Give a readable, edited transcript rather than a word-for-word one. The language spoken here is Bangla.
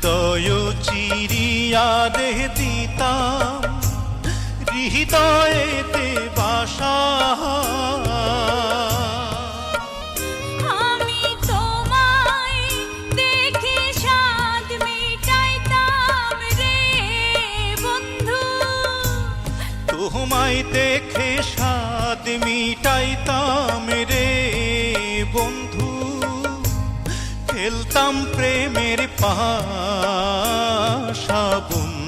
হৃদয় চিরিয়া দেহ দিতাম হৃদয়েতে বাসা। আমি তোমায় দেখে স্বাদ মিটাইতাম রে বন্ধু, তোমায় দেখে স্বাদ মিটাইতাম রে বন্ধু। খেলতাম প্রেমের পাশা বন্ধু।